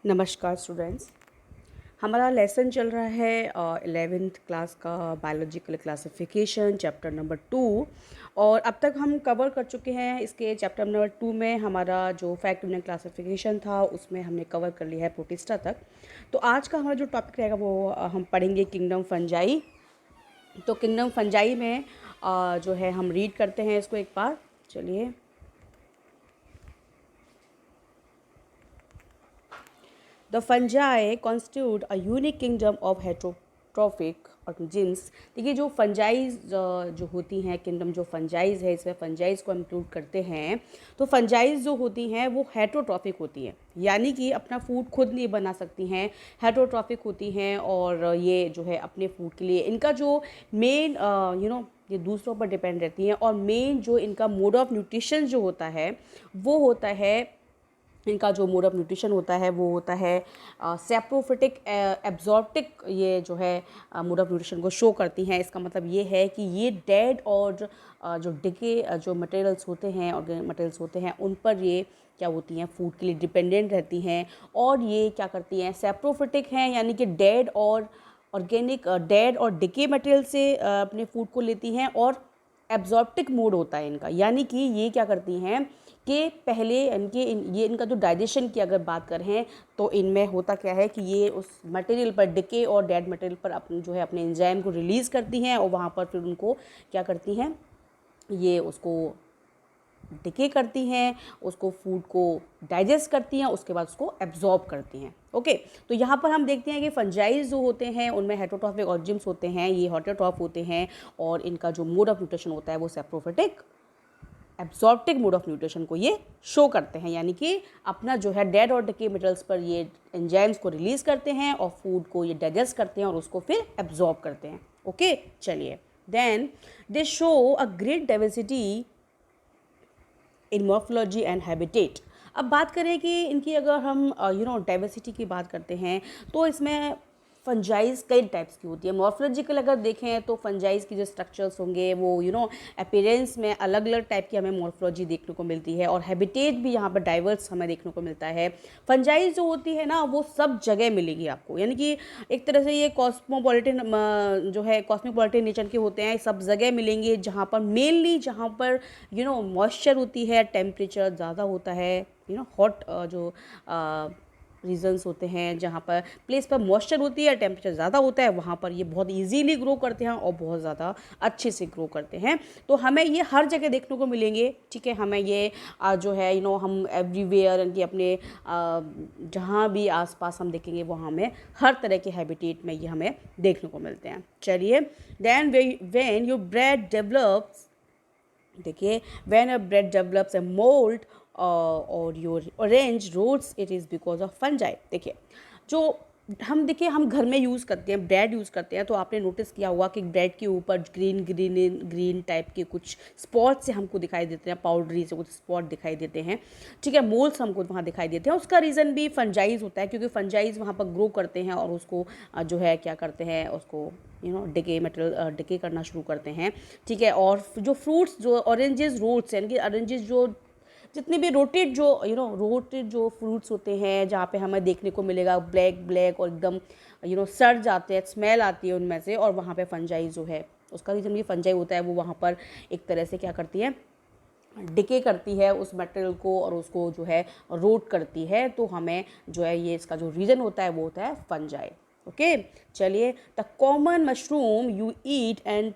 नमस्कार स्टूडेंट्स। हमारा लेसन चल रहा है 11th क्लास का बायोलॉजिकल क्लासिफिकेशन चैप्टर नंबर 2। और अब तक हम कवर कर चुके हैं इसके चैप्टर नंबर 2 में हमारा जो फैक्ट यूनिट क्लासिफिकेशन था उसमें हमने कवर कर लिया है प्रोटिस्टा तक। तो आज का हमारा जो टॉपिक रहेगा वो हम पढ़ेंगे किंगडम फंजाई। तो किंगडम फंजाई में जो है हम रीड करते हैं इसको एक बार। चलिए, The fungi constitute a unique kingdom of heterotrophic organisms। देखिए, जो फंजाइज जो होती हैं, किंगडम जो फंजाइज है, इसमें फंजाइज को इंक्लूड करते हैं। तो फंजाइज जो होती हैं वो हेटरोट्रॉफिक होती हैं, यानी कि अपना फूड खुद नहीं बना सकती हैं, हेटरोट्रॉफिक होती हैं। और ये जो है अपने फूड के लिए इनका जो मेन ये दूसरों पर डिपेंड रहती हैं। और मेन जो इनका मोड ऑफ न्यूट्रिशन जो होता है वो होता है, इनका जो मोड ऑफ न्यूट्रिशन होता है वो होता है सेप्रोफिटिक एब्जॉर्प्टिक। ये जो है मोड ऑफ न्यूट्रिशन को शो करती हैं। इसका मतलब ये है कि ये डेड और जो डिके जो मटेरियल्स होते हैं, ऑर्गेनिक मटेरियल्स होते हैं, उन पर ये क्या होती हैं, फूड के लिए डिपेंडेंट रहती हैं। और ये क्या करती हैं, सेप्रोफिटिक हैं, यानी कि डेड और ऑर्गेनिक डेड और डिके मटेरियल से अपने फूड को लेती हैं। और एब्जॉर्प्टिक मोड होता है इनका, यानी कि ये क्या करती हैं कि पहले ये इनका जो डाइजेशन की अगर बात करें तो इनमें होता क्या है कि ये उस मटेरियल पर, डिके और डेड मटेरियल पर अपने जो है अपने एंजाइम को रिलीज़ करती हैं। और वहाँ पर फिर उनको क्या करती हैं, ये उसको डिके करती हैं, उसको फूड को डाइजेस्ट करती हैं, उसके बाद उसको एब्जॉर्ब करती हैं। ओके, तो यहाँ पर हम देखते हैं कि फंजाइज जो होते हैं उनमें हेटरोट्रॉफिक ऑर्गेनिम्स होते हैं, ये हेटरोट्रॉफ होते हैं। और इनका जो मोड ऑफ न्यूट्रिशन होता है वो सेप्रोफिटिक एब्जॉर्प्टिक मोड ऑफ न्यूट्रिशन को ये शो करते हैं, यानी कि अपना जो है डेड और डिके मटेरियल्स पर ये एंजाइम्स को रिलीज़ करते हैं और फूड को ये डाइजेस्ट करते हैं और उसको फिर एब्जॉर्ब करते हैं। ओके, चलिए, then they show a great diversity in morphology and habitat. अब बात करें कि इनकी अगर हम डाइवर्सिटी की बात करते हैं तो इसमें फंजाइज कई टाइप्स की होती है। मॉर्फोलॉजिकल अगर देखें तो फंजाइज की जो स्ट्रक्चर्स होंगे वो अपीयरेंस में अलग अलग टाइप की हमें मॉर्फोलॉजी देखने को मिलती है। और हैबिटेट भी यहाँ पर डाइवर्स हमें देखने को मिलता है। फंजाइज जो होती है ना वो सब जगह मिलेगी आपको, यानी कि एक तरह से ये कॉस्मोपॉलिटन जो है कॉस्मोपॉलिटन नेचर के होते हैं, सब जगह मिलेंगे। जहाँ पर मेनली जहाँ पर मॉइस्चर होती है, टेम्परेचर ज़्यादा होता है, हॉट जो रीजन्स होते हैं, जहाँ पर प्लेस पर मॉइस्चर होती है, टेम्परेचर ज़्यादा होता है, वहाँ पर ये बहुत इजीली ग्रो करते हैं और बहुत ज़्यादा अच्छे से ग्रो करते हैं। तो हमें ये हर जगह देखने को मिलेंगे। ठीक है, हमें ये जो है हम एवरीवेयर इनकी अपने जहाँ भी आसपास हम देखेंगे वहाँ हमें हर तरह के हैबिटेट में ये हमें देखने को मिलते हैं। चलिए, then when your bread develops, देखिए, when a bread develops a mould और your orange rots, it is because of fungi. देखिए, जो हम घर में यूज़ करते हैं, ब्रेड यूज़ करते हैं, तो आपने नोटिस किया होगा कि ब्रेड के ऊपर ग्रीन टाइप के कुछ स्पॉट से हमको दिखाई देते हैं, पाउडरी से कुछ स्पॉट दिखाई देते हैं। ठीक है, मोल्स हमको वहाँ दिखाई देते हैं। उसका रीज़न भी फंजाइज होता है, क्योंकि फंजाइज वहाँ पर ग्रो करते हैं और उसको जो है क्या करते हैं, उसको डिके मटेरियल डिके करना शुरू करते हैं। ठीक है, और जो फ्रूट्स जो ऑरेंजेस रोट्स यानी कि ऑरेंजेस जो जितने भी रोटेड जो रोटेड जो फ्रूट्स होते हैं, जहाँ पे हमें देखने को मिलेगा ब्लैक और एकदम सड़ जाते हैं, स्मेल आती है उनमें से, और वहाँ पे फंजाई जो है उसका रीज़न ये फंजाई होता है, वो वहाँ पर एक तरह से क्या करती है, डिके करती है उस मटेरियल को और उसको जो है रोट करती है। तो हमें जो है ये इसका जो रीज़न होता है वो होता है फंजाई। ओके, चलिए, the common mushroom you eat and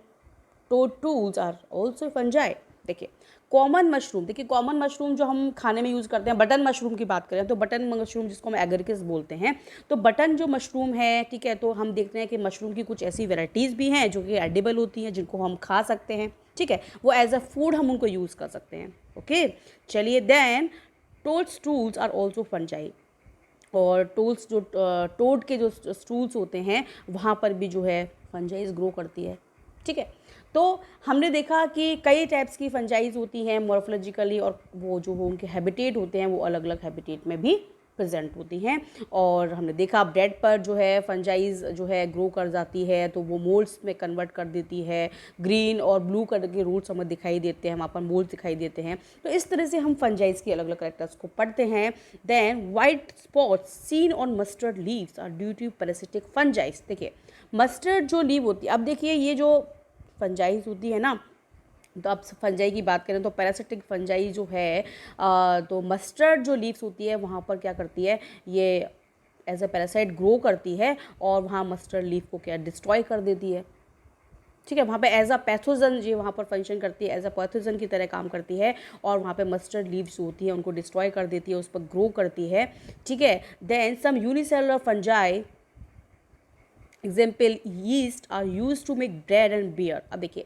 toadstools are also fungi. देखिए, कॉमन मशरूम, देखिए कॉमन मशरूम जो हम खाने में यूज़ करते हैं, बटन मशरूम की बात करें तो बटन मशरूम जिसको हम एगरिकस बोलते हैं, तो बटन जो मशरूम है, ठीक है, तो हम देखते हैं कि मशरूम की कुछ ऐसी वेराइटीज़ भी हैं जो कि एडिबल होती हैं, जिनको हम खा सकते हैं। ठीक है, वो एज अ फूड हम उनको यूज़ कर सकते हैं। ओके, चलिए, देन टोडस्टूल्स आर ऑल्सो फंजाई। और टूल्स जो टोड के जो स्टूल्स होते हैं वहाँ पर भी जो है फंजाइज ग्रो करती है। ठीक है, तो हमने देखा कि कई टाइप्स की फंजाइज होती हैं मॉर्फोलॉजिकली, और वो जो उनके हैबिटेट होते हैं वो अलग अलग हैबिटेट में भी प्रेजेंट होती हैं। और हमने देखा ब्रेड पर जो है फंजाइज जो है ग्रो कर जाती है तो वो मोल्ड्स में कन्वर्ट कर देती है। ग्रीन और ब्लू कलर के रूट्स हमें दिखाई देते हैं, वहाँ पर मोल्ड्स दिखाई देते हैं। तो इस तरह से हम फंजाइज की अलग अलग कैरेक्टर्स को पढ़ते हैं। Then white spots seen on mustard leaves are due to parasitic fungi. देखिए मस्टर्ड जो लीव होती है, अब देखिए ये जो फंजाइज होती है ना, तो अब फंजाई की बात करें तो पैरासिटिक फंजाई जो है तो मस्टर्ड जो लीव्स होती है वहाँ पर क्या करती है, ये एज अ पैरासाइट ग्रो करती है और वहाँ मस्टर्ड लीफ को क्या डिस्ट्रॉय कर देती है। ठीक है, वहाँ पे एज अ पैथोजन ये वहाँ पर फंक्शन करती है, एज अ पैथोजन की तरह काम करती है और वहाँ पे मस्टर्ड लीव्स होती है उनको डिस्ट्रॉय कर देती है, उस पर ग्रो करती है। ठीक है, then some unicellular fungi example yeast are use to make bread and beer. अब देखिए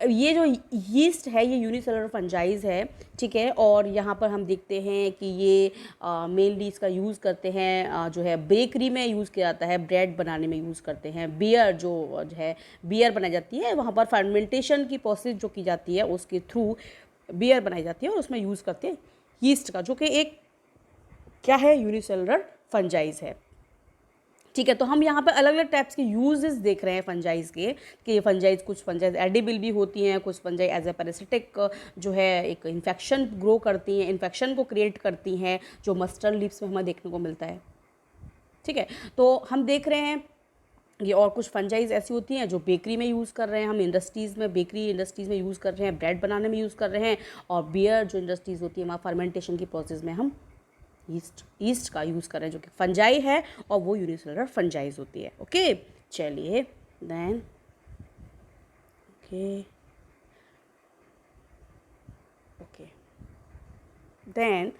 ये जो यीस्ट है ये यूनिसेलुलर फंजाइज है। ठीक है, और यहाँ पर हम देखते हैं कि ये मेनली इसका यूज़ करते हैं जो है बेकरी में यूज़ किया जाता है, ब्रेड बनाने में यूज़ करते हैं। बियर जो है बियर बनाई जाती है, वहाँ पर फर्मेंटेशन की प्रोसेस जो की जाती है उसके थ्रू बियर बनाई जाती है और उसमें यूज़ करते हैं यीस्ट का, जो कि एक क्या है यूनिसेलुलर फंजाइज है। ठीक है, तो हम यहाँ पे अलग अलग टाइप्स के यूजेस देख रहे हैं फंजाइज के, कि ये फंजाइज कुछ फंजाइज एडिबल भी होती हैं, कुछ फंजाई एज ए पैरासिटिक जो है एक इन्फेक्शन ग्रो करती हैं, इन्फेक्शन को क्रिएट करती हैं, जो मस्टर्ड लीव्स में हमें देखने को मिलता है। ठीक है, तो हम देख रहे हैं ये और कुछ फंजाइज ऐसी होती हैं जो बेकरी में यूज़ कर रहे हैं, हम इंडस्ट्रीज़ में बेकरी इंडस्ट्रीज़ में यूज़ कर रहे हैं, ब्रेड बनाने में यूज़ कर रहे हैं। और बियर जो इंडस्ट्रीज़ होती है वहाँ फर्मेंटेशन की प्रोसेस में हम ईस्ट का यूज़ कर रहे हैं जो कि फंजाई है और वो यूनिसेलुलर फंजाइज होती है। ओके, चलिए देन ओके देन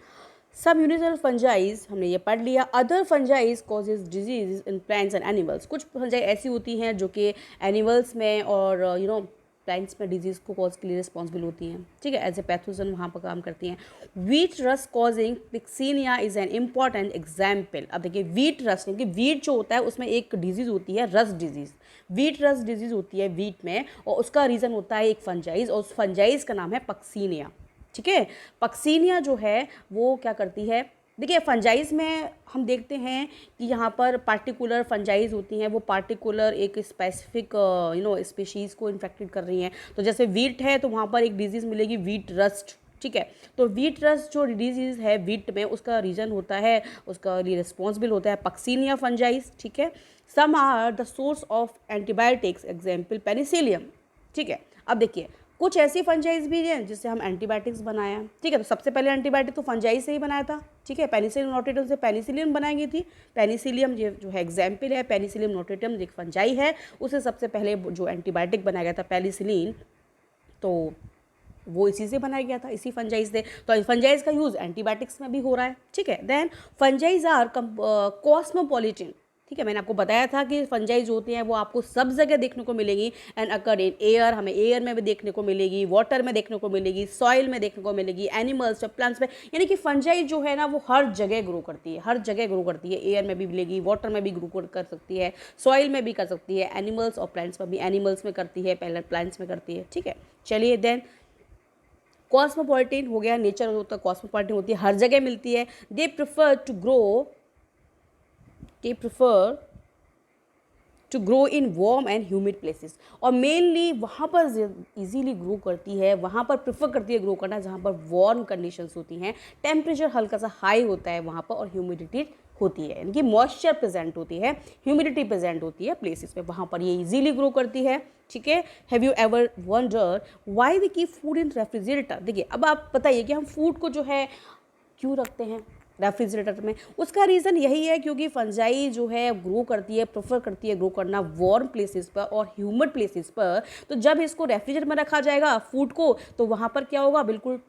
सब यूनिसेलुलर फंजाइज हमने ये पढ़ लिया। Other fungi causes disease in plants and animals. कुछ फंजाई ऐसी होती हैं जो कि एनिमल्स में और प्लांट्स में डिजीज़ को कॉज के लिए रिस्पॉन्सिबल होती हैं। ठीक है, एज ए पैथोजन वहाँ पर काम करती हैं। Wheat rust causing Puccinia is an important example. अब देखिए वीट रस्ट, क्योंकि वीट जो होता है उसमें एक डिजीज़ होती है rust disease, wheat rust disease होती है वीट में, और उसका रीज़न होता है एक फंजाइज, और उस फंजाइज का नाम है पक्सीनिया। ठीक है, पक्सीनिया जो है वो क्या करती है, देखिए फंजाइज में हम देखते हैं कि यहाँ पर पार्टिकुलर फंजाइज होती हैं, वो पार्टिकुलर एक स्पेसिफिक स्पीशीज़ को इन्फेक्टेड कर रही हैं। तो जैसे वीट है तो वहाँ पर एक डिजीज़ मिलेगी वीट रस्ट। ठीक है, तो वीट रस्ट जो डिजीज़ है वीट में उसका रीज़न होता है, उसका लिए रिस्पॉन्सिबल होता है पक्सीनिया फंजाइज। ठीक है, some are the source of antibiotics example Penicillium. ठीक है, अब देखिए कुछ ऐसी फंजाइज भी हैं जिससे हम एंटीबायोटिक्स बनाया। ठीक है, तो सबसे पहले एंटीबायोटिक तो फंजाइज से ही बनाया था। ठीक है, पेनिसिलियम नोटेटम से पेनिसिलियम बनाई गई थी। पेनिसिलियम ये जो है एग्जाम्पल है, पेनिसिलियम नोटेटम एक फंजाई है, उसे सबसे पहले जो एंटीबायोटिक बनाया गया था पेनिसिलिन, तो वो इसी से बनाया गया था, इसी फंजाइज से। तो फंजाइज का यूज़ एंटीबायोटिक्स में भी हो रहा है। ठीक है, देन फंजाइज आर कॉस्मोपॉलिटन। ठीक है, मैंने आपको बताया था कि फंजाइज होती हैं वो आपको सब जगह देखने को मिलेंगी, एंड अकर इन एयर, हमें एयर में भी देखने को मिलेगी, वाटर में देखने को मिलेगी, सॉइल में देखने को मिलेगी, एनिमल्स प्लांट्स में, यानी कि फंजाइज जो है ना वो हर जगह ग्रो करती है, हर जगह ग्रो करती है। एयर में भी मिलेगी, वाटर में भी ग्रो कर सकती है, सॉइल में भी कर सकती है, एनिमल्स और प्लांट्स में भी, एनिमल्स में करती है, पहले प्लांट्स में करती है। ठीक है, चलिए देन कॉस्मोपॉलिटन हो गया, नेचर होता है कॉस्मोपॉलिटन होती है, हर जगह मिलती है। They prefer to grow in warm and humid places, और मेनली वहाँ पर इजीली ग्रो करती है, वहाँ पर प्रेफर करती है ग्रो करना जहाँ पर वार्म कंडीशंस होती हैं, टेम्परेचर हल्का सा हाई होता है वहाँ पर, और ह्यूमिडिटी होती है, यानी कि मॉइस्चर प्रेजेंट होती है, ह्यूमिडिटी प्रेजेंट होती है प्लेसेस पे, वहाँ पर ये इजीली ग्रो करती है। ठीक है, have you ever wonder why we keep food in refrigerator. देखिए अब आप बताइए कि हम फूड को जो है क्यों रखते हैं रेफ्रिजरेटर में। उसका रीज़न यही है क्योंकि फंजाई जो है ग्रो करती है, प्रेफर करती है ग्रो करना वार्म प्लेसेस पर और ह्यूमिड प्लेसेस पर। तो जब इसको रेफ्रिजरेटर में रखा जाएगा फूड को, तो वहाँ पर क्या होगा, बिल्कुल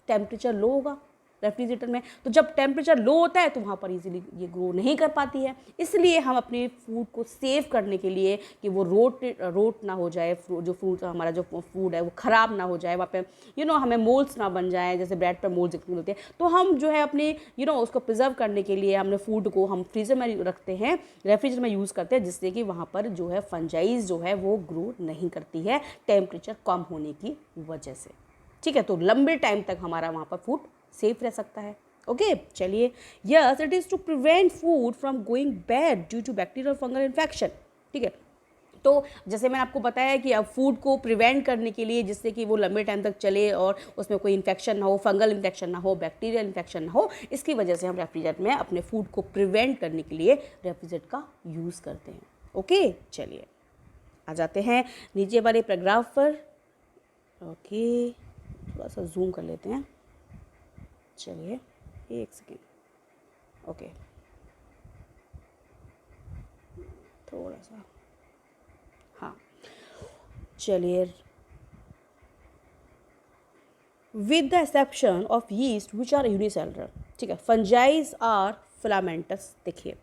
टेम्परेचर लो होगा रेफ्रिजरेटर में। तो जब टेम्परेचर लो होता है तो वहाँ पर इजीली ये ग्रो नहीं कर पाती है। इसलिए हम अपने फूड को सेव करने के लिए कि वो रोट ना हो जाए, जो फ्रूट हमारा जो फूड है वो ख़राब ना हो जाए, वहाँ पे हमें मोल्ड्स ना बन जाए, जैसे ब्रेड पर मोल्ड्स दिखने मिलते हैं। तो हम जो है अपने उसको प्रिजर्व करने के लिए हमने फूड को हम फ्रीजर में रखते हैं, रेफ्रिजरेटर में यूज़ करते हैं, जिससे कि वहाँ पर जो है फंजाइज जो है वो ग्रो नहीं करती है टेम्परेचर कम होने की वजह से। ठीक है, तो लंबे टाइम तक हमारा वहाँ पर फूड सेफ रह सकता है। ओके चलिए, yes it is to prevent food from going bad due to bacterial fungal infection. ठीक है, तो जैसे मैंने आपको बताया कि अब फूड को प्रिवेंट करने के लिए, जिससे कि वो लंबे टाइम तक चले और उसमें कोई इन्फेक्शन ना हो, फंगल इन्फेक्शन ना हो, बैक्टीरियल इन्फेक्शन ना हो, इसकी वजह से हम रेफ्रिजरेटर में अपने फूड को प्रिवेंट करने के लिए रेफ्रिजरेटर का यूज़ करते हैं। ओके चलिए, आ जाते हैं नीचे वाले पैराग्राफ पर। ओके, थोड़ा सा जूम कर लेते हैं, चलिए एक सेकेंड। ओके, थोड़ा सा, हाँ चलिए, with the exception of yeast which are unicellular। ठीक है, फंजाइज आर फिलामेंटस। देखिए,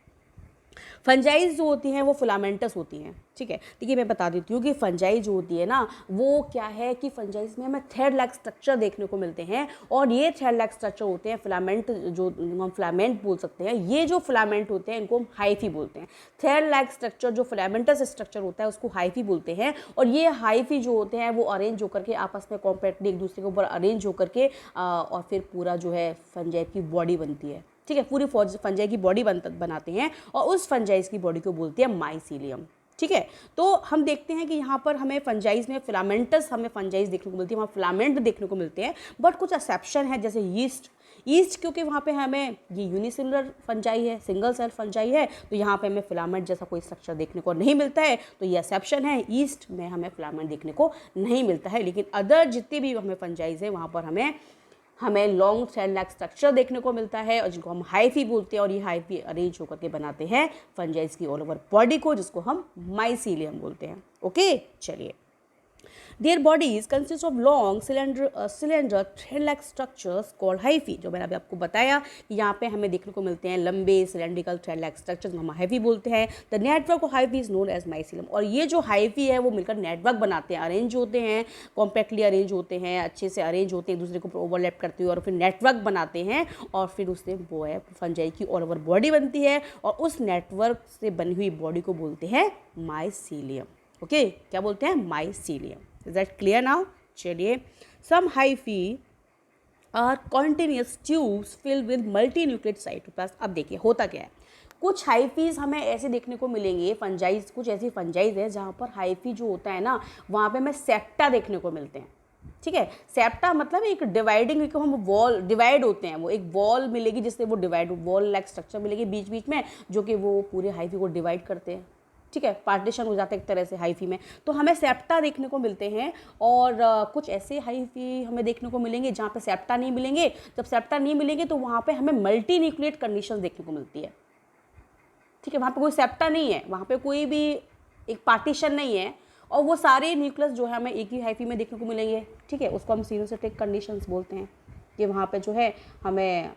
फंजाइज जो होती हैं वो फिलामेंटस होती हैं। ठीक है, देखिए मैं बता देती हूँ कि फंजाइज जो होती है ना, वो क्या है कि फंजाइज में हमें थ्रेड लाइक स्ट्रक्चर देखने को मिलते हैं, और ये थ्रेड लाइक स्ट्रक्चर होते हैं फिलामेंट, जो हम फिलामेंट बोल सकते हैं। ये जो फिलामेंट होते हैं इनको हम हाइफी बोलते हैं। थ्रेड लाइक स्ट्रक्चर जो फिलामेंटस स्ट्रक्चर होता है उसको हाइफी बोलते हैं, और ये हाइफी जो होते हैं वो अरेंज होकर के आपस में कॉम्पैक्टली एक दूसरे के ऊपर अरेंज होकर के और फिर पूरा जो है फंजाई की बॉडी बनती है। ठीक है, पूरी फंजाई की बॉडी बनाते हैं, और उस फंजाइज की बॉडी को बोलते हैं माइसीलियम। ठीक है, तो हम देखते हैं कि यहाँ पर हमें फंजाइज में फिलामेंटस, हमें फंजाइज देखने को मिलती है, वहाँ फिलामेंट देखने को मिलते हैं, बट कुछ एक्सेप्शन है, जैसे ईस्ट क्योंकि वहाँ पे हमें ये यूनिसेलुलर फंजाई है, सिंगल सेल फंजाई है, तो यहाँ पे हमें फिलामेंट जैसा कोई स्ट्रक्चर देखने को नहीं मिलता है, तो ये एक्सेप्शन है, ईस्ट में हमें फिलामेंट देखने को नहीं मिलता है। लेकिन अदर जितने भी हमें फंजाइज है वहाँ पर हमें लॉन्ग थ्रेड लाइक स्ट्रक्चर देखने को मिलता है, और जिनको हम हाइफी बोलते हैं, और ये हाइफी अरेंज होकर के बनाते हैं फंजाइज की ऑल ओवर बॉडी को, जिसको हम माइसीलियम बोलते हैं। ओके चलिए, Their bodies consist of long cylinder thread-like structures called hyphae। जो मैंने अभी आपको बताया कि यहाँ पे हमें देखने को मिलते हैं लंबे सिलेंड्रिकल थ्रेड-like structures, हम हाइफी बोलते हैं। The network of hyphae is known as mycelium. और ये जो हाइफी है वो मिलकर नेटवर्क बनाते हैं, अरेंज होते हैं, कॉम्पैक्टली अरेंज होते हैं, अच्छे से अरेंज होते हैं, एक दूसरे को ओवरलैप करते हुए, और फिर नेटवर्क बनाते हैं, और फिर उससे वो है फंजाई की ऑल ओवर बॉडी बनती है, और उस नेटवर्क से बनी हुई बॉडी को बोलते हैं माइसीलियम। ओके, क्या बोलते हैं? Mycelium. Is that clear now? चलिए, some hyphae are continuous tubes filled with multinucleate cytoplasm। अब देखिए होता क्या है, कुछ हाइफीज हमें ऐसे देखने को मिलेंगे, फंजाइज, कुछ ऐसी फंजाइज है जहाँ पर हाइफी जो होता है ना, वहाँ पे हमें सेप्टा देखने को मिलते हैं। ठीक है, सेप्टा मतलब एक डिवाइडिंग, हम वॉल डिवाइड होते हैं, वो एक वॉल मिलेगी जिससे वो डिवाइड, वॉल लाइक स्ट्रक्चर मिलेगी बीच बीच में, जो कि वो पूरे हाइफी को डिवाइड करते हैं। ठीक है, पार्टीशन हो जाता है एक तरह से हाइफी में, तो हमें सेप्टा देखने को मिलते हैं। और कुछ ऐसे हाइफी हमें देखने को मिलेंगे जहाँ पे सेप्टा नहीं मिलेंगे। जब सेप्टा नहीं मिलेंगे तो वहाँ पे हमें मल्टी न्यूक्लिएट कंडीशन देखने को मिलती है। ठीक है, वहाँ पे कोई सेप्टा नहीं है, वहाँ पे कोई भी एक पार्टीशन नहीं है, और वो सारे न्यूक्लियस जो है हमें एक ही हाइफी में देखने को मिलेंगे। ठीक है, उसको हम सिनोसिटिक कंडीशंस बोलते हैं, कि वहाँ पे जो है हमें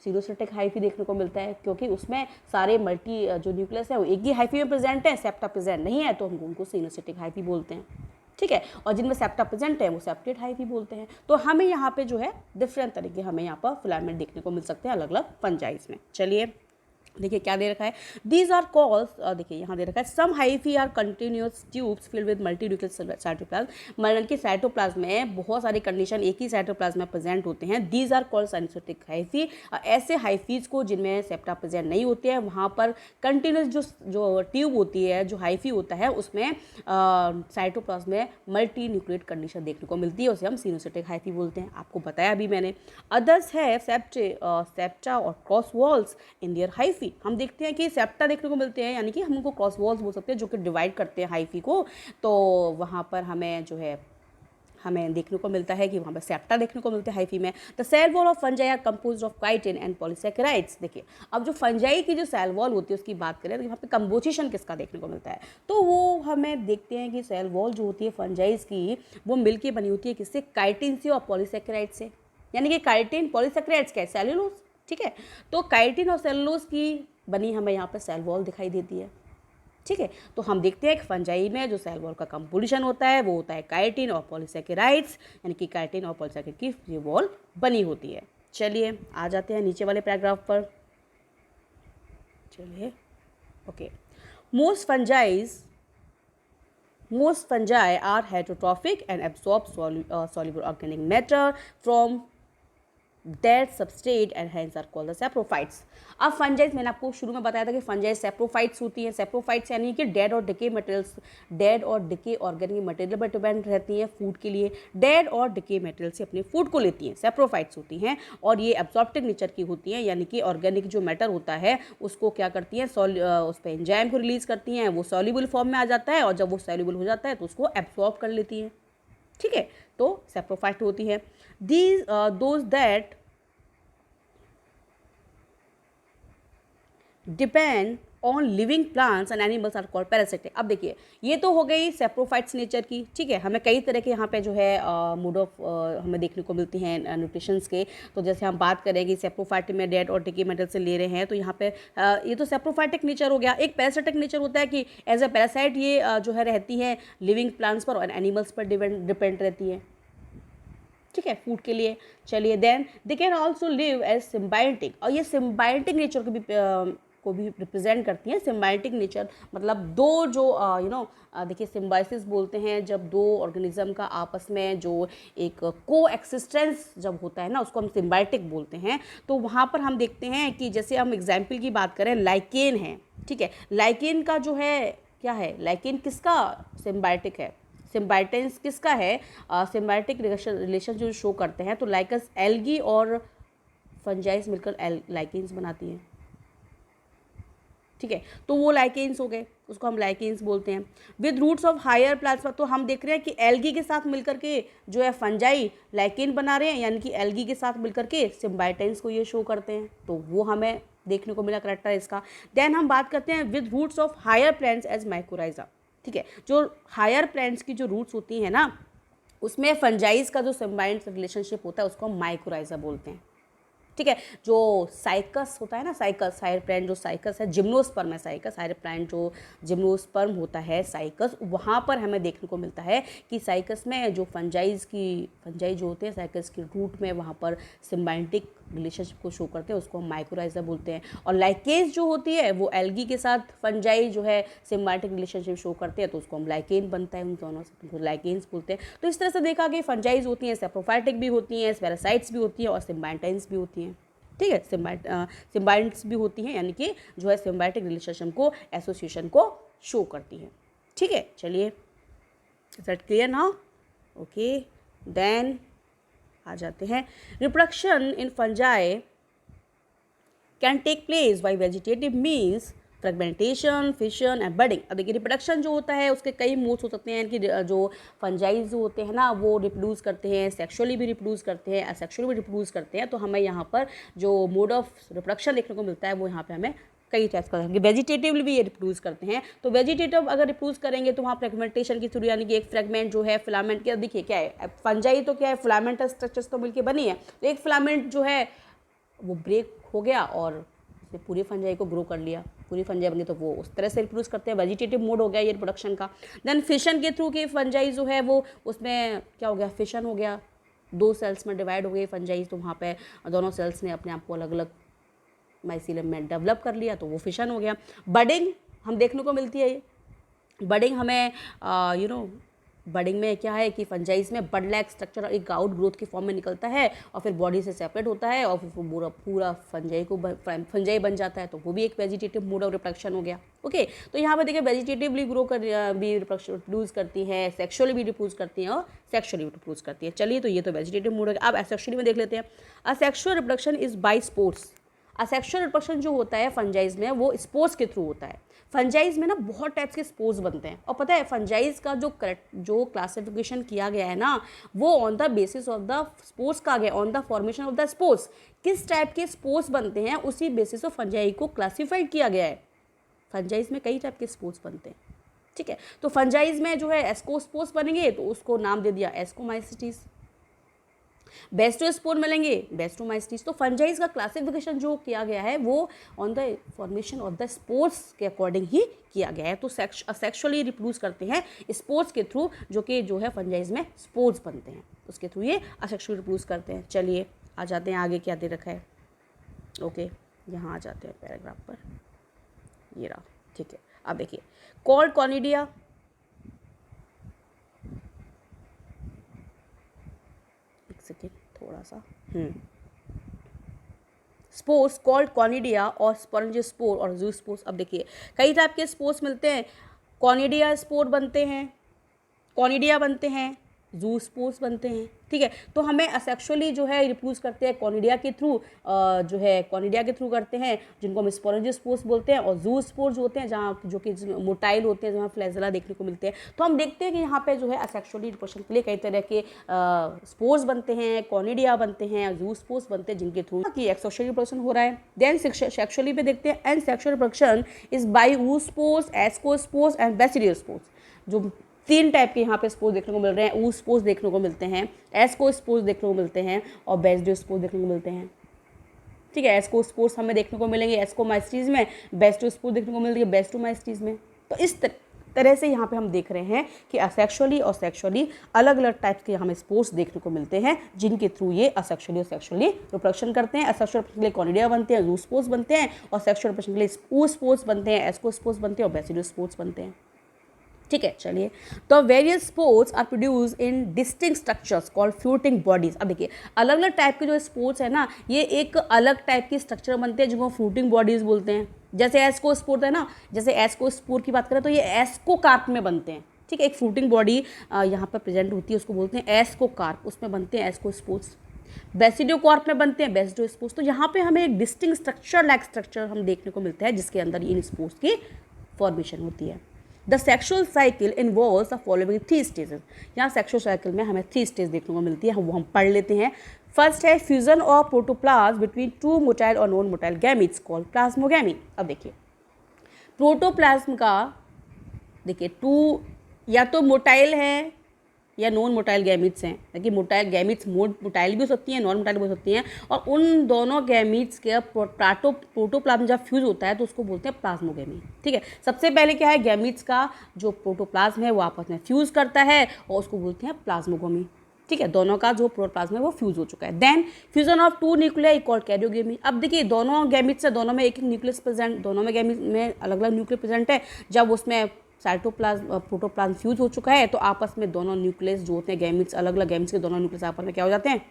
सिनोसिटिक हाइफी देखने को मिलता है, क्योंकि उसमें सारे मल्टी जो न्यूक्लियस है वो एक ही हाइफी में प्रेजेंट है, सेप्टा प्रेजेंट नहीं है, तो हम उनको सिनोसिटिक हाइफी बोलते हैं। ठीक है, और जिनमें सेप्टा प्रेजेंट है वो सेप्टेड हाइफी बोलते हैं। तो हमें यहाँ पे जो है डिफरेंट तरीके हमें यहाँ पर फिलामेंट देखने को मिल सकते हैं अलग अलग फंजाइज में। चलिए देखिए क्या दे रखा है, दीज आर कॉल्स, देखिए यहाँ दे रखा है some hyphae are continuous tubes filled with multinuclear cytoplasm. मतलब कि साइटोप्लाज्म में बहुत सारी कंडीशन एक ही साइटोप्लाज्म में प्रेजेंट होते हैं। These are called coenocytic hyphae. ऐसे हाइफीज को जिनमें सेप्टा प्रेजेंट नहीं होते हैं, वहाँ पर कंटिन्यूस जो ट्यूब होती है, जो हाइफी होता है, उसमें साइटोप्लाज्म में मल्टी न्यूक्लिएट कंडीशन देखने को मिलती है, उसे हम सिनोसिटिक हाइफी बोलते हैं। आपको बताया अभी मैंने। अदर्स है सेप्टा और cross walls in their hyphae. हम देखते हैं कि सेप्टा देखने को मिलते हैं, यानी कि हम उनको क्रॉस वॉल्स बोल सकते हैं, जो कि डिवाइड करते हैं हाइफी को। तो वहाँ पर हमें जो है हमें देखने को मिलता है कि वहाँ पर सेप्टा देखने को मिलते हैं हाइफी में। The cell wall of fungi are composed of chitin and polysaccharides. देखिए अब जो फंजाई की जो सेल वॉल होती है उसकी बात करें तो यहाँ पे कंपोजिशन किसका देखने को मिलता है, तो वो हमें देखते हैं कि सेल वॉल जो होती है फंजाइज की, वो मिलके बनी होती है किससे? काइटिन से और पॉलीसैकेराइड से। यानी कि काइटिन, पॉलीसैकेराइड्स क्या है? सेल्यूलोज। ठीक है, तो काइटिन और सेलुलोज की बनी हमें यहाँ पर सेल वॉल दिखाई देती है। ठीक है, तो हम देखते हैं कि फंजाई में जो सेल वॉल का कंपोजिशन होता है वो होता है काइटिन और पॉलीसैकेराइड्स, यानी कि काइटिन और पॉलीसैकेराइड की ये वॉल बनी होती है। चलिए आ जाते हैं नीचे वाले पैराग्राफ पर। चलिए okay, most fungi are heterotrophic and absorb soluble organic matter from that substrate and hence are called the saprophytes. अब फंजाइज, मैंने आपको शुरू में बताया था कि फंजाइज सैप्रोफाइट्स होती हैं। सैप्रोफाइट्स यानी कि डेड और डिके मटेरियल्स, डेड और डिके ऑर्गेनिक मटेरियल पर डिपेंड रहती हैं फूड के लिए, डेड और डिके मटेरियल से अपने फूड को लेती हैं, सैप्रोफाइट्स होती हैं। और ये एब्जॉर्प्टिव नेचर की होती हैं, यानी कि ऑर्गेनिक जो मैटर होता है उसको क्या करती हैं, उस पर एंजाइम को रिलीज करती हैं, वो सॉल्युबल फॉर्म में आ जाता है, और जब वो सॉल्युबल हो जाता है तो उसको एब्जॉर्ब कर लेती हैं। ठीक है, तो सैप्रोफाइट होती है। These those that depend on living plants and animals are called parasitic. अब देखिए, ये तो हो गई सैप्रोफाइट्स नेचर की। ठीक है, हमें कई तरह के यहाँ पे जो है मोड ऑफ हमें देखने को मिलती हैं न्यूट्रिशंस के। तो जैसे हम बात करें कि सैप्रोफाइट में डेड और डिके मेटल से ले रहे हैं, तो यहाँ पे ये तो सैप्रोफाइटिक नेचर हो गया। एक पैरासिटिक नेचर होता है कि एज अ पैरासाइट ये जो है रहती है लिविंग प्लांट्स पर और एनिमल्स पर डिपेंड रहती है। ठीक है, फूड के लिए। चलिए, then they can also live as symbiotic, और ये सिम्बायोटिक नेचर को भी रिप्रेजेंट करती हैं। सिम्बायोटिक नेचर मतलब दो जो देखिए, सिम्बायोसिस बोलते हैं जब दो ऑर्गेनिज्म का आपस में जो एक को एक्सिस्टेंस जब होता है ना, उसको हम सिम्बायोटिक बोलते हैं। तो वहाँ पर हम देखते हैं कि जैसे हम एग्जाम्पल की बात करें, लाइकेन है। ठीक है, लाइकेन का जो है क्या है, लाइकेन किसका सिम्बायोटिक है, सिम्बायोटेंस किसका है, सिम्बायोटिक रिलेशन जो शो करते हैं। तो लाइकस एल्गी और फंजाइस मिलकर लाइकेन्स बनाती हैं। ठीक है, तो वो लाइकेन्स हो गए, उसको हम लाइकेन्स बोलते हैं। With roots of higher plants, तो हम देख रहे हैं कि एल्गी के साथ मिलकर के जो है फंजाई लाइकेन बना रहे हैं, यानी कि एल्गी के साथ मिलकर के सिम्बायोटेंस को ये शो करते हैं। तो वो हमें देखने को मिला करेक्टर इसका। देन हम बात करते हैं with roots of higher plants as mycorrhiza. ठीक है, जो हायर प्लांट्स की जो रूट्स होती हैं ना, उसमें फंजाइज का जो सिम्बायोट रिलेशनशिप होता है उसको हम माइकोराइजा बोलते हैं। ठीक है, जो साइकस होता है ना, साइकस हायर प्लांट जो साइकस है, जिम्नोस्पर्म है साइकस, हायर प्लांट जो जिम्नोस्पर्म होता है साइकस, वहाँ पर हमें देखने को मिलता है कि साइकस में जो फंजाई जो होते हैं साइकस की रूट में, वहाँ पर सिम्बायोटिक रिलेशनशिप को शो करते हैं, उसको हम माइकोराइजा बोलते हैं। और लाइकेज जो होती है वो एल्गी के साथ फंजाई जो है सिम्बायोटिक रिलेशनशिप शो करते हैं, तो उसको हम लाइकेन बनता है उन दोनों से, तो लाइकेन्स बोलते हैं। तो इस तरह से देखा कि फंजाइज होती हैं, सैप्रोफाइटिक भी होती हैं, पैरासाइट्स भी होती हैं और सिम्बायोटेंस भी होती हैं। ठीक है, सिम्बायोट्स भी होती हैं, यानी कि जो है सिम्बायोटिक रिलेशनशिप को, एसोसिएशन को शो करती हैं। ठीक है, चलिए, is that clear now? Okay, then आ जाते हैं, reproduction in fungi can take place by vegetative means fragmentation, fission and budding. अब देखिए, रिप्रोडक्शन जो होता है उसके कई मोड्स हो सकते हैं कि जो फंजाइज जो होते हैं ना वो रिप्रोड्यूस करते हैं, सेक्सुअली भी रिप्रोड्यूस करते हैं, असेक्सुअली भी रिप्रोड्यूस करते हैं। तो हमें यहाँ पर जो मोड ऑफ रिप्रोडक्शन देखने को मिलता है वो यहाँ पे हमें कई टाइप्स का है। वेजिटेटिव भी ये रिप्रोड्यूस करते हैं। तो वेजिटेटिव अगर रिप्रोड्यूस करेंगे तो वहाँ फ्रेगमेंटेशन की थ्रू, यानी कि एक फ्रेगमेंट जो है फिलामेंट के, देखिए क्या है, फंजाई तो क्या है, फिलामेंटल स्ट्रक्चर्स तो मिलकर बनी है, तो एक फिलामेंट जो है वो ब्रेक हो गया और उसने पूरी फंजाई को ग्रो कर लिया, पूरी फंजाई बनी, तो वो उस तरह से रिप्रोड्यूस करते हैं। वेजिटेटिव मोड हो गया ये रिप्रोडक्शन का। देन फिशन के थ्रू की फंजाई जो है वो, उसमें क्या हो गया, फिशन हो गया, दो सेल्स में डिवाइड हो गई फंजाई, तो वहाँ पे दोनों सेल्स ने अपने आप को अलग अलग माइसीलियम में डेवलप कर लिया, तो वो फिशन हो गया। बडिंग हम देखने को मिलती है, ये बडिंग हमें बडिंग में क्या है कि फंजाइज में बड लाइक स्ट्रक्चर एक आउट ग्रोथ की फॉर्म में निकलता है और फिर बॉडी से सेपरेट होता है और फिर पूरा फंजाई बन जाता है, तो वो भी एक वेजिटेटिव मोड ऑफ रिप्रोडक्शन हो गया। ओके, तो यहाँ पर देखिए वेजिटेटिवली ग्रो कर भी रिप्रोड्यूस करती है, सेक्सुअली भी रिप्रोड्यूस करती है और सेक्सुअली भी रिप्रोड्यूस करती है। चलिए, तो ये तो वेजिटेटिव मोड हो गया। अब असेक्सुअली में देख लेते हैं। Asexual reproduction is by spores. Asexual reproduction जो होता है फंजाइज में वो स्पोर्स के थ्रू होता है। फंजाइज में ना बहुत टाइप्स के स्पोर्स बनते हैं, और पता है फंजाइज का जो क्लासिफिकेशन किया गया है ना, वो on the basis of the spores का गया, on the formation of the spores, किस टाइप के स्पोर्स बनते हैं उसी बेसिस ऑफ फंजाई को क्लासीफाइड किया गया है। फंजाइज में कई टाइप के स्पोर्स बनते हैं। ठीक है, तो फंजाइज में जो है एस्कोस्पोर्स बनेंगे तो उसको नाम दे दिया एस्कोमाइसिटीज। बेस्टोस्पोर मिलेंगे बेस्टोमाइसिटीज। तो फंजाइज का क्लासिफिकेशन जो किया गया है वो on the formation of the spores के अकॉर्डिंग ही किया गया है। तो सेक्सुअली रिप्रोड्यूस करते हैं स्पोर्स के थ्रू, जो है फंजाइज में स्पोर्स बनते हैं, उसके थ्रू ये असेक्सुअली रिप्रोड्यूस करते हैं। चलिए, आ जाते हैं आगे, क्या दे रखा है। ओके, यहाँ आ जाते हैं पैराग्राफ पर, ये रहा। ठीक है, अब देखिए, कॉल्ड कॉनिडिया, एक सेकेंड थोड़ा सा, स्पोर्स कॉल्ड कॉनिडिया और स्पॉन्जियोस्पोर और ज़ूस्पोर्स। अब देखिए कई टाइप के स्पोर्स मिलते हैं, कॉनिडिया स्पोर बनते हैं, कॉनिडिया बनते हैं, ज़ूस्पोर्स बनते हैं, ठीक है। तो हमें असेक्सुअली जो है रिप्रोड्यूस करते हैं कॉनिडिया के थ्रू, जो है कॉनिडिया के थ्रू करते हैं, जिनको हम स्पोरोजियोस्पोर्स बोलते हैं, और ज़ूस्पोर्स होते हैं जहाँ जो कि मोटाइल होते हैं, जहाँ फ्लैजेला देखने को मिलते हैं। तो हम देखते हैं कि यहाँ पे जो है असेक्सुअली रिप्रोडक्शन के लिए कई तरह के स्पोर्स बनते हैं, कॉनिडिया बनते हैं, ज़ूस्पोर्स बनते हैं, जिनके थ्रू कि एक्सोशियल रिप्रोडक्शन हो रहा है। देन सेक्सुअली पे देखते हैं, and sexual reproduction is by oospores, ascospores and basidiospores। जो 3 टाइप के यहाँ पे स्पोर्स देखने को मिल रहे हैं, oospores देखने को मिलते हैं, एस्कोस्पोर्स देखने को मिलते हैं और बेसिडियोस्पोर्स देखने को मिलते हैं, ठीक है। एस्कोस्पोर्स हमें देखने को मिलेंगे एस्कोमाइस्टीज में, बेसिडियोस्पोर्स देखने को मिल रही है बेस्टोमाइस्टीज में। तो इस तरह से यहाँ पे हम देख रहे हैं कि असेक्सुअली और सेक्सुअली अलग अलग टाइप्स के हमें स्पोर्स देखने को मिलते हैं, जिनके थ्रू ये असेक्सुअली और सेक्सुअली रिप्रोडक्शन करते हैं। असेक्सुअल के लिए कॉनिडिया बनते हैं, ज़ूस्पोर्स बनते हैं, और सेक्सुअल रिप्रोडक्शन के लिए oospores बनते हैं, एस्कोस्पोर्स बनते हैं और बेसिडियोस्पोर्स बनते हैं, ठीक है। चलिए, तो various spores are produce in distinct structures called floating bodies. अब देखिए अलग अलग टाइप के जो स्पोर्ट्स है ना, ये एक अलग टाइप की स्ट्रक्चर बनते हैं जिनको फ्लोटिंग बॉडीज बोलते हैं। जैसे एस्कोस्पोर है ना, जैसे एस्कोस्पोर की बात करें तो ये एस्कोकार्प में बनते हैं, ठीक है। एक फ्लोटिंग बॉडी यहाँ पर प्रेजेंट होती है, उसको बोलते हैं एस्कोकार्प, उसमें बनते हैं एस्कोस्पोर्स। बेसिडियोकार्प में बनते हैं बेसिडियोस्पोर्स। तो यहाँ पे हमें एक डिस्टिंक्ट स्ट्रक्चर लाइक स्ट्रक्चर हम देखने को मिलता है, जिसके अंदर इन स्पोर्स की फॉर्मेशन होती है। The sexual cycle involves the following 3 stages. यहाँ सेक्शुअल साइकिल में हमें 3 स्टेज देखने को मिलती है, वो हम पढ़ लेते हैं। फर्स्ट है fusion of protoplasm between 2 motile और non motile gametes called plasmogamy. अब देखिए प्रोटोप्लाज्म का देखिए 2 या तो मोटाइल है या नॉन मोटाइल गैमीट्स हैं। देखिए मोटाइल गैमीट्स मोटाइल भी हो सकती हैं, नॉन मोटाइल भी हो सकती हैं, और उन दोनों गैमीट्स के प्रोटोप्लाज्म जब फ्यूज होता है तो उसको बोलते हैं प्लाज्मोगैमी, ठीक है। सबसे पहले क्या है, गैमीट्स का जो प्रोटोप्लाज्म है वो आपस में फ्यूज करता है और उसको बोलते हैं प्लाज्मोगोमी, ठीक है। दोनों का जो प्रोटोप्लाज्म है वो फ्यूज हो चुका है। Then fusion of 2 nuclei called karyogamy. अब देखिए दोनों गैमीट्स है, दोनों में एक एक न्यूक्लियस प्रेजेंट, दोनों में गैमीट में अलग अलग न्यूक्लियस प्रेजेंट है। जब उसमें साइटोप्लाज्म प्रोटोप्लाज्म फ्यूज हो चुका है तो आपस में दोनों न्यूक्लियस जो होते हैं गैमीट्स, अलग अलग गैमीट्स के दोनों न्यूक्लियस आपस में क्या हो जाते हैं,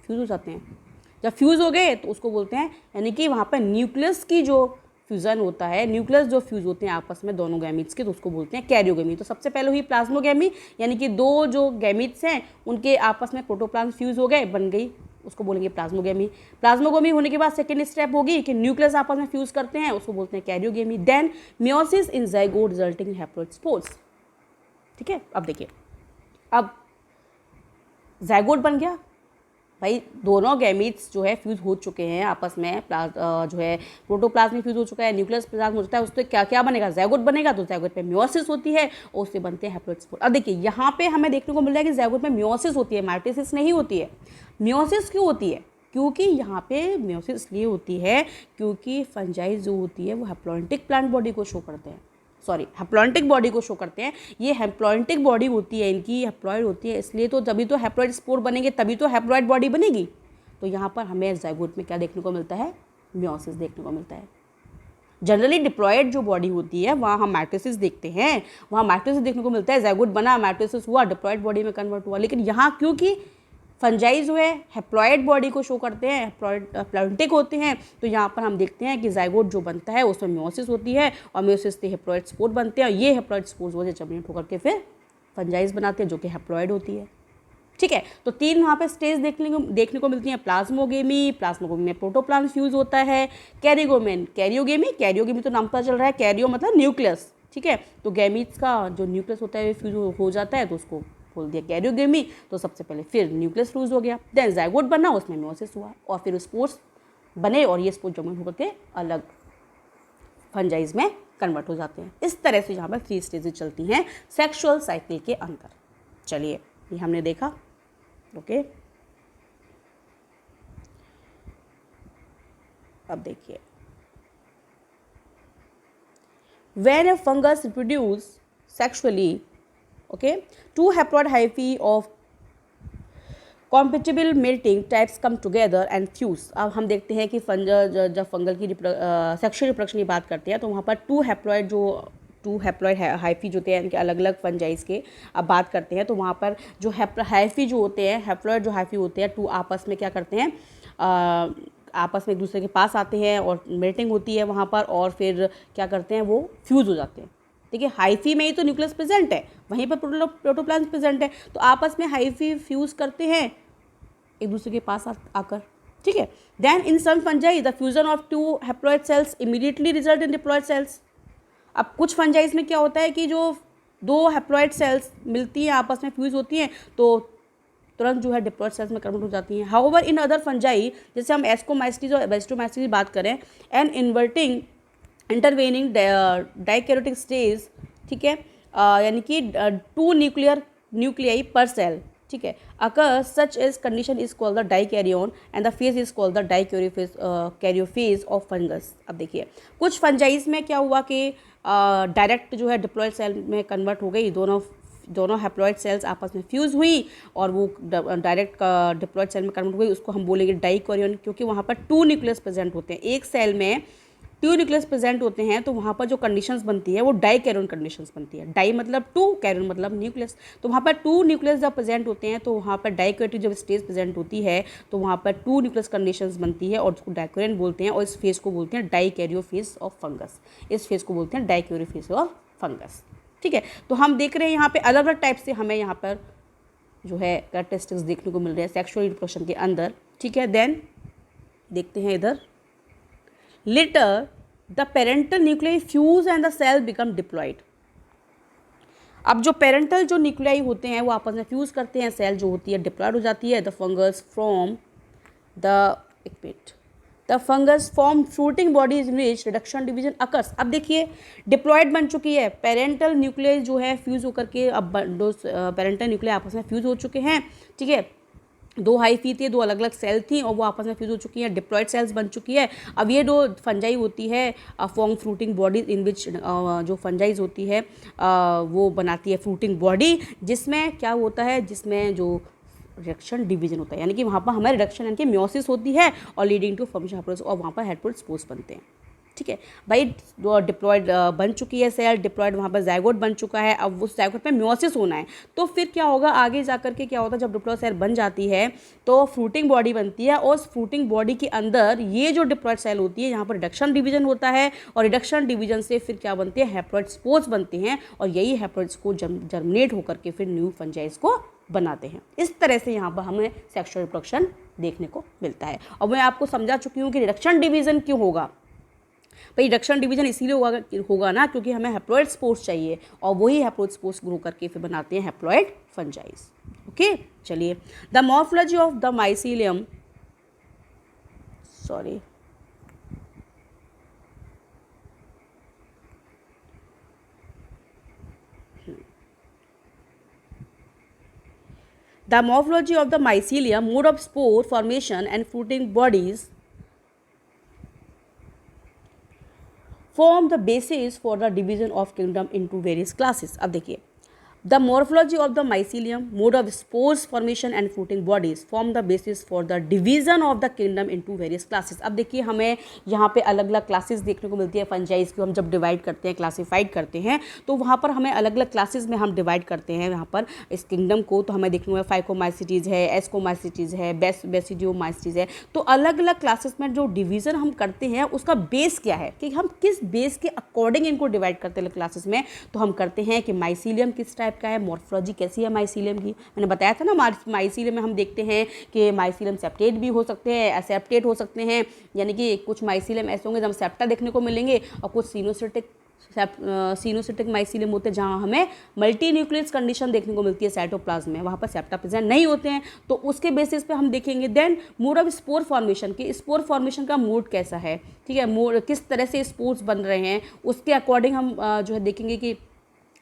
फ्यूज हो जाते हैं। जब फ्यूज हो गए तो उसको बोलते हैं, यानी कि वहाँ पर न्यूक्लियस की जो फ्यूज़न होता है, न्यूक्लियस जो फ्यूज होते हैं आपस में दोनों गैमीट्स के, तो उसको बोलते हैं कैरियोगेमी। तो सबसे पहले हुई प्लाज्मोगेमी, यानी कि 2 जो गैमीट्स हैं उनके आपस में प्रोटोप्लाज्म फ्यूज हो गए, बन गई, उसको बोलेंगे प्लाज्मोगेमी। प्लाज्मोगेमी होने के बाद सेकेंड स्टेप होगी कि न्यूक्लियस आपस में फ्यूज करते हैं, उसको बोलते हैं karyogamy. Then meiosis in zygote resulting in haploid spores, ठीक है। अब देखिए अब ज़ाइगोट बन गया भाई, दोनों गैमीट्स जो है फ्यूज हो चुके हैं आपस में, जो है प्रोटोप्लाज्म फ्यूज हो चुका है, न्यूक्लियस प्लाज्म हो जाता है, उससे क्या क्या बनेगा, ज़ाइगोट बनेगा। तो ज़ाइगोट पे मियोसिस होती है और उससे बनते हैं हैप्लॉइड स्पोर। अब देखिए यहाँ पे हमें देखने को मिल रहा है कि ज़ाइगोट में मियोसिस होती है, माइटोसिस नहीं होती है। मियोसिस क्यों होती है, क्योंकि यहाँ पे मियोसिस इसलिए होती है क्योंकि फंजाई जो होती है वो हैप्लॉइडिक प्लांट बॉडी को शो करते हैं, सॉरी हैप्लॉइडिक बॉडी को शो करते हैं। ये हैप्लॉइडिक बॉडी होती है, इनकी हैप्लॉइड होती है, इसलिए तो तभी तो हैप्लॉइड स्पोर बनेंगे, तभी तो हैप्लॉइड बॉडी बनेगी। तो यहाँ पर हमें ज़ाइगोट में क्या देखने को मिलता है, मियोसिस देखने को मिलता है। जनरली डिप्लॉयड जो बॉडी होती है वहाँ हम माइटोसिस देखते हैं, वहाँ माइटोसिस देखने को मिलता है, ज़ाइगोट बना, माइटोसिस हुआ, डिप्लॉयड बॉडी में कन्वर्ट हुआ। लेकिन यहाँ क्योंकि फंजाई जो है हैप्लॉइड बॉडी को शो करते हैं, हैप्लॉइडिक होते हैं, तो यहाँ पर हम देखते हैं कि ज़ाइगोट जो बनता है उसमें मियोसिस होती है और मियोसिस से हैप्लॉइड स्पोर बनते हैं, और ये हैप्लॉइड स्पोर्स वजह जमीन होकर के फिर फंजाइज बनाते हैं जो कि हैप्लॉइड होती है, ठीक है। तो 3 यहाँ पे स्टेज देखने को मिलती हैं। प्लाज्मोगेमी, प्लाज्मोगेमी में प्रोटोप्लाज्म फ्यूज होता है। कैरियोगेमी तो नाम पता चल रहा है, कैरियो मतलब न्यूक्लियस, ठीक है। तो गैमीट्स का जो न्यूक्लियस होता है फ्यूज हो जाता है, तो उसको बोल दिया कैरियोगेमी। तो सबसे पहले फिर न्यूक्लियस फ्यूज हो गया, देन ज़ाइगोट बना, उसमें मियोसिस हुआ, और फिर स्पोर्स बने, और ये स्पोर्स जमा होकर के अलग फंजाइज में कन्वर्ट हो जाते हैं। इस तरह से यहाँ पर 3 स्टेजेस चलती हैं सेक्सुअल साइकिल के अंदर। चलिए ये हमने देखा, ओके। अब देखिए, when a fungus reproduce sexually, okay, 2 haploid hyphae of compatible mating types come together and fuse। अब हम देखते हैं कि जब फंगल की सेक्सुअल रिप्रोडक्शन की बात करते हैं तो वहाँ पर 2 हैप्लॉइड हाइफी जो होते हैं, इनके अलग अलग फंजाइज के अब बात करते हैं, तो वहाँ पर जो हाइफी जो होते हैं, हैप्लॉइड जो हाइफी होते हैं 2 आपस में क्या करते हैं, आपस में एक दूसरे के पास आते हैं और मेल्टिंग होती है वहाँ पर, और फिर क्या करते हैं, वो फ्यूज़ हो जाते हैं। देखिए हाइफी में ही तो न्यूक्लियस प्रेजेंट है, वहीं पर प्रोटोप्लाज्म प्रेजेंट है, तो आपस में हाइफी फ्यूज़ करते हैं एक दूसरे के पास आकर, ठीक है। Then in some fungi the fusion of two haploid cells immediately result in diploid cells. अब कुछ फंजाइज में क्या होता है कि जो दो हैप्लॉइड सेल्स मिलती हैं, आपस में फ्यूज होती हैं, तो तुरंत जो है डिप्लॉयड सेल्स में कन्वर्ट हो जाती हैं। हाउएवर इन अदर फंजाई, जैसे हम एस्कोमाइसिटीज और बेस्टोमाइसिटीज की बात करें, an inverting intervening dikaryotic stage, ठीक है, यानी कि 2 न्यूक्लियाई पर सेल, ठीक है, occur such as condition is called the dikaryon and the phase is called the dikaryophase of fungus. अब देखिए कुछ फंजाइज में क्या हुआ कि डायरेक्ट जो है डिप्लॉयड सेल में कन्वर्ट हो गई, दोनों हैप्लॉइड सेल्स आपस में फ्यूज़ हुई और वो डायरेक्ट डिप्लॉयड सेल में कन्वर्ट हो गई, उसको हम बोलेंगे डाइकैरियोन, क्योंकि वहाँ पर 2 न्यूक्लियस प्रेजेंट होते हैं। एक सेल में 2 न्यूक्लियस प्रेजेंट होते हैं, तो वहाँ पर जो कंडीशंस बनती है वो डाइकैरियोन कंडीशंस बनती है। डाई मतलब 2, कैरियोन मतलब न्यूक्लियस, तो वहाँ पर 2 न्यूक्लियस जब प्रेजेंट होते हैं तो वहाँ पर डाइकैरियोटिक जब स्टेज प्रेजेंट होती है तो वहाँ पर 2 न्यूक्लियस कंडीशंस बनती है और उसको डाइकैरियोन बोलते हैं, और इस फेज को बोलते हैं डाइकैरियोफेज ऑफ फंगस। इस फेज को बोलते हैं डाइकैरियोफेज ऑफ फंगस, ठीक है। तो हम देख रहे हैं यहाँ पे अलग अलग टाइप से हमें यहाँ पर जो है कैरेक्टरिस्टिक्स देखने को मिल रहे हैं सेक्सुअल रिप्रोडक्शन के अंदर, ठीक है। देन देखते हैं इधर, later the parental nuclei fuse and the cell become diploid. अब जो पेरेंटल जो न्यूक्लियाई होते हैं वो आपस में फ्यूज करते हैं, सेल जो होती है डिप्लॉयड हो जाती है। The fungus from the fungus form fruiting bodies in which reduction division occurs. अब देखिए डिप्लॉयड बन चुकी है, पेरेंटल न्यूक्लियाई जो है फ्यूज होकर के, अब दो पेरेंटल न्यूक्लियाई आपस में फ्यूज हो चुके हैं, ठीक है। 2 हाइफी थी, 2 अलग अलग सेल थी और वो आपस में फ्यूज हो चुकी हैं, डिप्लॉयड सेल्स बन चुकी है। अब ये 2 फंजाई होती है फॉर्म फ्रूटिंग बॉडीज इन विच, जो फंजाइज होती है वो बनाती है फ्रूटिंग बॉडी, जिसमें क्या होता है, जिसमें जो रिडक्शन डिवीजन होता है, यानी कि वहाँ पर हमारे रिडक्शन यानी कि म्योसिस होती है और लीडिंग टू फॉर्मेशन हैप्लोइड्स, और वहाँ पर हैप्लोइड स्पोर्स बनते हैं, ठीक है भाई। डिप्लॉयड बन चुकी है सेल, डिप्लॉयड वहाँ पर जाइगोट बन चुका है, अब उस जाइगोट में म्योसिस होना है, तो फिर क्या होगा आगे जाकर के, क्या होता है जब डिप्लॉयड सेल बन जाती है तो फ्रूटिंग बॉडी बनती है, और उस फ्रूटिंग बॉडी के अंदर ये जो डिप्लॉयड सेल होती है यहाँ पर रिडक्शन डिवीजन होता है, और रिडक्शन डिवीजन से फिर क्या बनते हैं, हैप्लॉइड स्पोर्स बनते हैं, और यही हैप्लॉइड्स को जर्मिनेट होकर के फिर न्यू फंजाइज को बनाते हैं। इस तरह से यहाँ पर हमें सेक्सुअल रिप्रोडक्शन देखने को मिलता है। और मैं आपको समझा चुकी हूँ कि रिडक्शन डिवीजन क्यों होगा भाई। रिडक्शन डिवीजन इसीलिए होगा ना क्योंकि हमें हैप्लॉइड स्पोर्स चाहिए, और वही हैप्लॉइड स्पोर्स ग्रो करके फिर बनाते हैं हैप्लॉइड फंजाइज। ओके, चलिए the morphology of the mycelium, sorry the morphology of the mycelium, mode of spore formation and fruiting bodies form the basis for the division of kingdom into various classes. अब देखिए the morphology of the mycelium, mode of spores formation and fruiting bodies form the basis for the division of the kingdom into various classes. अब देखिए हमें यहाँ पे अलग अलग classes देखने को मिलती है फंजाइज को। हम जब डिवाइड करते हैं, क्लासीफाइड करते हैं, तो वहाँ पर हमें अलग अलग क्लासेस में हम डिवाइड करते हैं यहाँ पर इस किंगडम को। तो हमें देखने को फाइकोमाइसिटीज़ है, एस्कोमाइसिटीज़ है, बेसिडियोमाइसिटीज़ है। तो अलग अलग क्लासेस में जो डिवीज़न हम करते हैं उसका बेस क्या है, कि हम किस बेस के अकॉर्डिंग इनको डिवाइड करते हैं क्लासेस में। तो हम करते हैं कि माइसीलियम किस टाइप का है, मॉर्फोलॉजी कैसी है माइसीलियम की। मैंने बताया था ना माइसीलियम में हम देखते हैं कि माइसीलियम सेप्टेट भी हो सकते हैं, एसेप्टेट हो सकते हैं, यानी कि कुछ माइसीलियम ऐसे होंगे जहाँ सेप्टा देखने को मिलेंगे, और कुछ सीनोसिटिक माइसीलियम होते हैं जहाँ हमें मल्टी न्यूक्लियस कंडीशन देखने को मिलती है साइटोप्लाज्म में, वहाँ पर सेप्टा प्रेजेंट नहीं होते हैं। तो उसके बेसिस पे हम देखेंगे। Then mode of spore formation, की स्पोर फॉर्मेशन का मोड कैसा है, ठीक है, मोड किस तरह से स्पोर्स बन रहे हैं, उसके अकॉर्डिंग हम जो है देखेंगे कि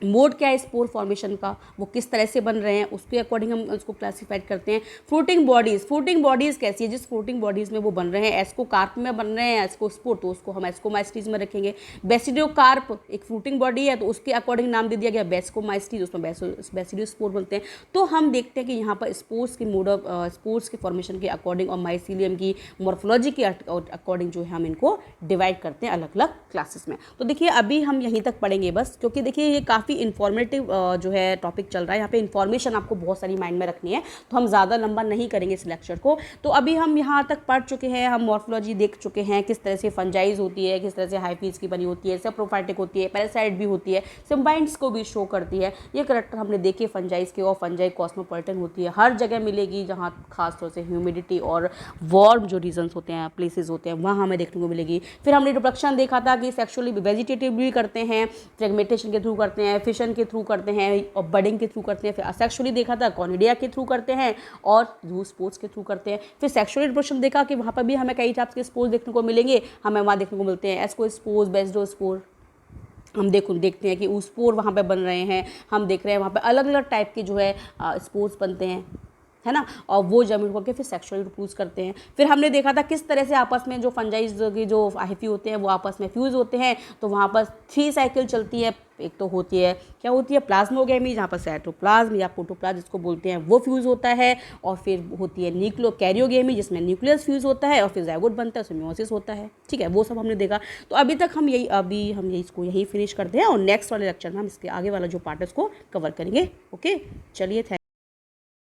मोड क्या है स्पोर फॉर्मेशन का, वो किस तरह से बन रहे हैं, उसके अकॉर्डिंग हम उसको क्लासीफाइड करते हैं। फ्रूटिंग बॉडीज़ कैसी है, जिस फ्रूटिंग बॉडीज़ में वो बन रहे हैं, एस्कोकार्प में बन रहे हैं, एस्कोस्पोर, तो उसको हम एस्कोमाइस्टीज में रखेंगे। बेसिडियोकार्प एक फ्रूटिंग बॉडी है, तो उसके अकॉर्डिंग नाम दे दिया गया बेस्कोमाइस्टीज, उसमें बेसिडियोस्पोर बनते हैं। तो हम देखते हैं कि यहाँ पर स्पोर्स के मोड ऑफ स्पोर्स के फॉर्मेशन के अकॉर्डिंग और माइसीलियम की मॉर्फोलॉजी के अकॉर्डिंग जो है हम इनको डिवाइड करते हैं अलग अलग क्लासेस में। तो देखिए अभी हम यहीं तक पढ़ेंगे बस, क्योंकि देखिए ये काफ़ी काफ़ी इन्फॉर्मेटिव जो है टॉपिक चल रहा है, यहाँ पे इन्फॉर्मेशन आपको बहुत सारी माइंड में रखनी है, तो हम ज़्यादा लंबा नहीं करेंगे इस लेक्चर को। तो अभी हम यहाँ तक पढ़ चुके हैं, हम मॉर्फोलॉजी देख चुके हैं, किस तरह से फंजाइज होती है, किस तरह से हाइफीज की बनी होती है, सेप्रोफाइटिक होती है, पैरासाइट भी होती है, सिम्बाइंड्स को भी शो करती है। ये करैक्टर हमने देखे फंजाइज के, और फंजाई कॉस्मोपॉलिटन होती है, हर जगह मिलेगी, जहाँ खासतौर से ह्यूमिडिटी और वार्म जो रीजन्स होते हैं, प्लेसेस होते हैं, वहाँ हमें देखने को मिलेगी। फिर हमने रिप्रोडक्शन देखा था कि सेक्सुअली वेजिटेटिव भी करते हैं, फ्रेगमेंटेशन के थ्रू करते हैं, फिशन के थ्रू करते हैं और बडिंग के थ्रू करते हैं। फिर असेक्सुअली देखा था, कॉनिडिया के थ्रू करते हैं और यूज स्पोर्ट्स के थ्रू करते हैं। फिर सेक्सुअली रिप्रोडक्शन देखा कि वहाँ पर भी हमें कई टाइप्स के स्पोर्स देखने को मिलेंगे, हमें वहाँ देखने को मिलते हैं एस्कोस्पोर, बेस्डोस्पोर, हम देखते हैं कि स्पोर वहाँ पे बन रहे हैं, हम देख रहे हैं वहाँ पे अलग अलग टाइप के जो है स्पोर्स बनते हैं, है ना, और वो जमीन होकर फिर सेक्सुअली रिप्रोड्यूस करते हैं। फिर हमने देखा था किस तरह से आपस में जो फंजाइज की जो हाइफी होते हैं वो आपस में फ्यूज़ होते हैं, तो वहाँ पर 3 साइकिल चलती है। एक तो होती है, क्या होती है, प्लाज्मोगेमी, जहाँ पर साइटोप्लाज्म या प्रोटोप्लाज्म जिसको बोलते हैं वो फ्यूज़ होता है, और फिर होती है न्यूक्लियो कैरियोगेमी जिसमें न्यूक्लियस फ्यूज़ होता है, और फिर ज़ाइगोट बनता है, उसमें मियोसिस होता है। ठीक है, वो सब हमने देखा। तो अभी तक हम इसको यही फिनिश करते हैं, और नेक्स्ट वाले लेक्चर में हम इसके आगे वाला जो पार्ट है उसको कवर करेंगे। ओके, चलिए, थैंक